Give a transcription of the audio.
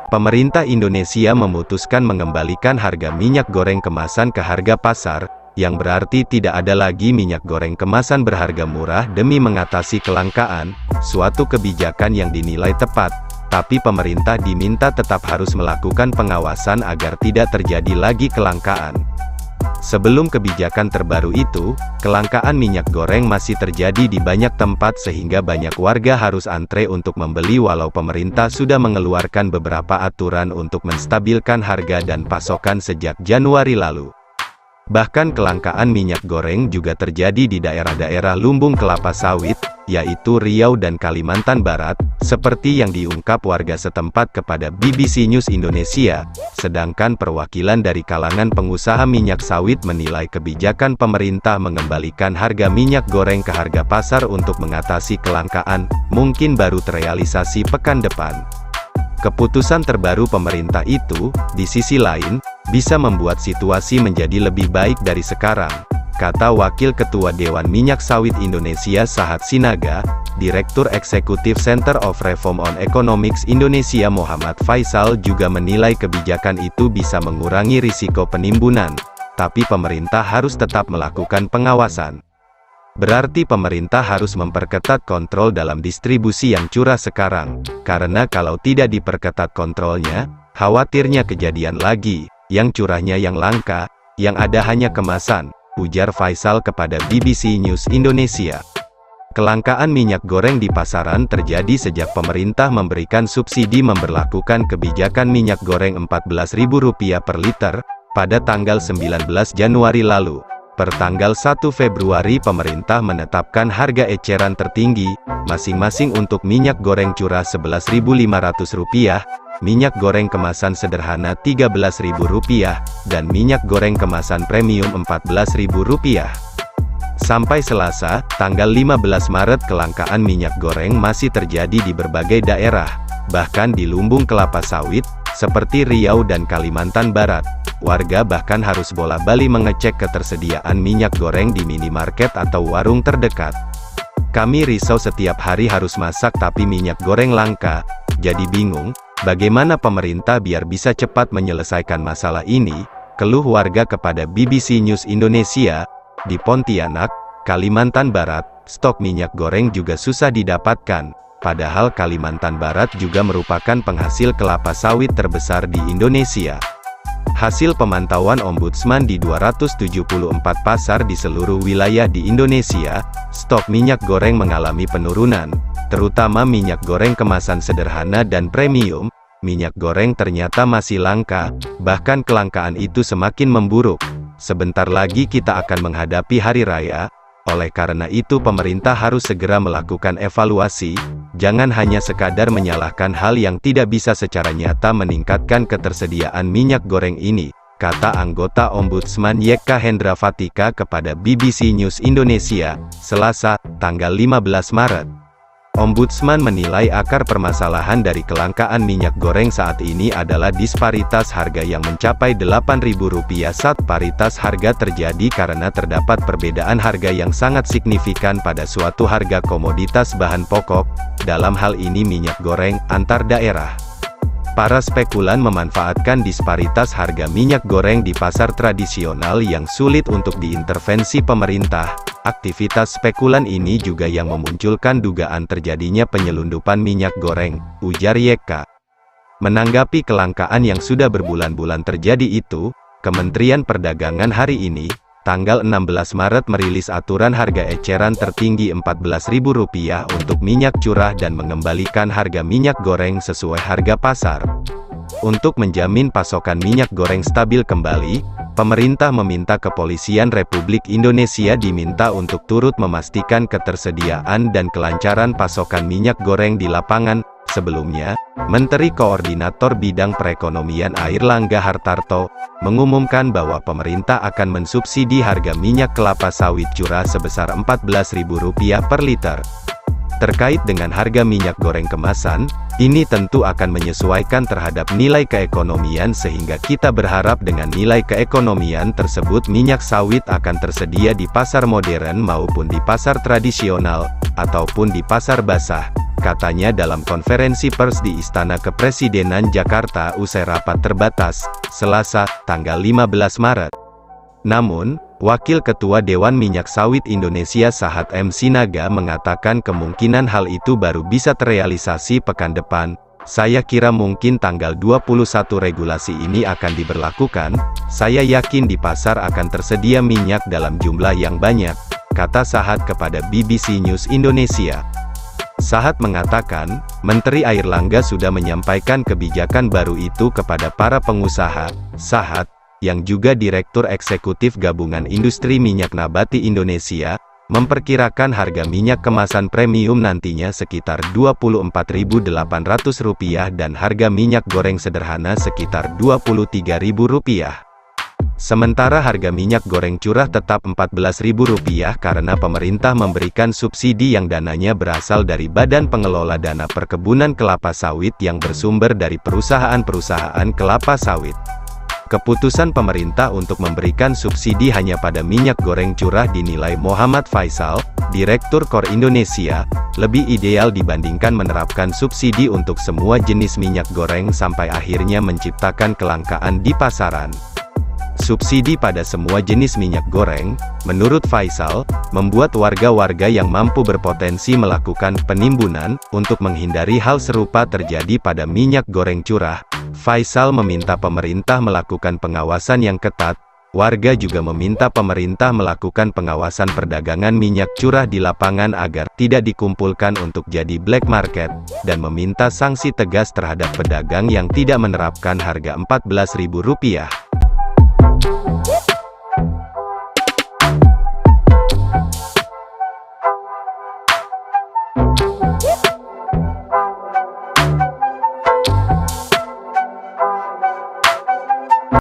Pemerintah Indonesia memutuskan mengembalikan harga minyak goreng kemasan ke harga pasar, yang berarti tidak ada lagi minyak goreng kemasan berharga murah demi mengatasi kelangkaan, suatu kebijakan yang dinilai tepat, tapi pemerintah diminta tetap harus melakukan pengawasan agar tidak terjadi lagi kelangkaan. Sebelum kebijakan terbaru itu, kelangkaan minyak goreng masih terjadi di banyak tempat sehingga banyak warga harus antre untuk membeli walau pemerintah sudah mengeluarkan beberapa aturan untuk menstabilkan harga dan pasokan sejak Januari lalu. Bahkan kelangkaan minyak goreng juga terjadi di daerah-daerah lumbung kelapa sawit, yaitu Riau dan Kalimantan Barat, seperti yang diungkap warga setempat kepada BBC News Indonesia, sedangkan perwakilan dari kalangan pengusaha minyak sawit menilai kebijakan pemerintah mengembalikan harga minyak goreng ke harga pasar untuk mengatasi kelangkaan, mungkin baru terrealisasi pekan depan. Keputusan terbaru pemerintah itu, di sisi lain, bisa membuat situasi menjadi lebih baik dari sekarang, kata Wakil Ketua Dewan Minyak Sawit Indonesia Sahat Sinaga, Direktur Eksekutif Center of Reform on Economics Indonesia Muhammad Faisal juga menilai kebijakan itu bisa mengurangi risiko penimbunan, tapi pemerintah harus tetap melakukan pengawasan. Berarti pemerintah harus memperketat kontrol dalam distribusi yang curah sekarang, karena kalau tidak diperketat kontrolnya, khawatirnya kejadian lagi, yang curahnya yang langka, yang ada hanya kemasan, ujar Faisal kepada BBC News Indonesia. Kelangkaan minyak goreng di pasaran terjadi sejak pemerintah memberikan subsidi memberlakukan kebijakan minyak goreng Rp14.000 per liter, pada tanggal 19 Januari lalu. Per tanggal 1 Februari pemerintah menetapkan harga eceran tertinggi, masing-masing untuk minyak goreng curah Rp11.500, minyak goreng kemasan sederhana Rp13.000, dan minyak goreng kemasan premium Rp14.000. Sampai Selasa, tanggal 15 Maret kelangkaan minyak goreng masih terjadi di berbagai daerah, bahkan di lumbung kelapa sawit, seperti Riau dan Kalimantan Barat. Warga bahkan harus bola-bali mengecek ketersediaan minyak goreng di minimarket atau warung terdekat. Kami risau setiap hari harus masak tapi minyak goreng langka, jadi bingung, bagaimana pemerintah biar bisa cepat menyelesaikan masalah ini, keluh warga kepada BBC News Indonesia. Di Pontianak, Kalimantan Barat, stok minyak goreng juga susah didapatkan, padahal Kalimantan Barat juga merupakan penghasil kelapa sawit terbesar di Indonesia. Hasil pemantauan Ombudsman di 274 pasar di seluruh wilayah di Indonesia, stok minyak goreng mengalami penurunan, terutama minyak goreng kemasan sederhana dan premium. Minyak goreng ternyata masih langka, bahkan kelangkaan itu semakin memburuk. Sebentar lagi kita akan menghadapi hari raya, oleh karena itu pemerintah harus segera melakukan evaluasi, jangan hanya sekadar menyalahkan hal yang tidak bisa secara nyata meningkatkan ketersediaan minyak goreng ini, kata anggota Ombudsman Yekka Hendra Fatika kepada BBC News Indonesia, Selasa, tanggal 15 Maret. Ombudsman menilai akar permasalahan dari kelangkaan minyak goreng saat ini adalah disparitas harga yang mencapai Rp8.000 saat paritas harga terjadi karena terdapat perbedaan harga yang sangat signifikan pada suatu harga komoditas bahan pokok, dalam hal ini minyak goreng, antar daerah. Para spekulan memanfaatkan disparitas harga minyak goreng di pasar tradisional yang sulit untuk diintervensi pemerintah. Aktivitas spekulan ini juga yang memunculkan dugaan terjadinya penyelundupan minyak goreng, ujar Yekka. Menanggapi kelangkaan yang sudah berbulan-bulan terjadi itu, Kementerian Perdagangan hari ini, tanggal 16 Maret merilis aturan harga eceran tertinggi Rp14.000 untuk minyak curah dan mengembalikan harga minyak goreng sesuai harga pasar. Untuk menjamin pasokan minyak goreng stabil kembali, pemerintah meminta Kepolisian Republik Indonesia diminta untuk turut memastikan ketersediaan dan kelancaran pasokan minyak goreng di lapangan. Sebelumnya, Menteri Koordinator Bidang Perekonomian Airlangga Hartarto mengumumkan bahwa pemerintah akan mensubsidi harga minyak kelapa sawit curah sebesar Rp14.000 per liter. Terkait dengan harga minyak goreng kemasan, ini tentu akan menyesuaikan terhadap nilai keekonomian sehingga kita berharap dengan nilai keekonomian tersebut minyak sawit akan tersedia di pasar modern maupun di pasar tradisional, ataupun di pasar basah, katanya dalam konferensi pers di Istana Kepresidenan Jakarta usai rapat terbatas, Selasa, tanggal 15 Maret. Namun, Wakil Ketua Dewan Minyak Sawit Indonesia Sahat M. Sinaga mengatakan kemungkinan hal itu baru bisa terrealisasi pekan depan. Saya kira mungkin tanggal 21 regulasi ini akan diberlakukan, saya yakin di pasar akan tersedia minyak dalam jumlah yang banyak, kata Sahat kepada BBC News Indonesia. Sahat mengatakan, Menteri Airlangga sudah menyampaikan kebijakan baru itu kepada para pengusaha. Sahat, yang juga Direktur Eksekutif Gabungan Industri Minyak Nabati Indonesia, memperkirakan harga minyak kemasan premium nantinya sekitar Rp24.800 dan harga minyak goreng sederhana sekitar Rp23.000. Sementara harga minyak goreng curah tetap Rp14.000 karena pemerintah memberikan subsidi yang dananya berasal dari Badan Pengelola Dana Perkebunan Kelapa Sawit yang bersumber dari perusahaan-perusahaan kelapa sawit. Keputusan pemerintah untuk memberikan subsidi hanya pada minyak goreng curah dinilai Muhammad Faisal, Direktur KOR Indonesia, lebih ideal dibandingkan menerapkan subsidi untuk semua jenis minyak goreng sampai akhirnya menciptakan kelangkaan di pasaran. Subsidi pada semua jenis minyak goreng, menurut Faisal, membuat warga-warga yang mampu berpotensi melakukan penimbunan. Untuk menghindari hal serupa terjadi pada minyak goreng curah, Faisal meminta pemerintah melakukan pengawasan yang ketat. Warga juga meminta pemerintah melakukan pengawasan perdagangan minyak curah di lapangan agar tidak dikumpulkan untuk jadi black market, dan meminta sanksi tegas terhadap pedagang yang tidak menerapkan harga Rp14.000.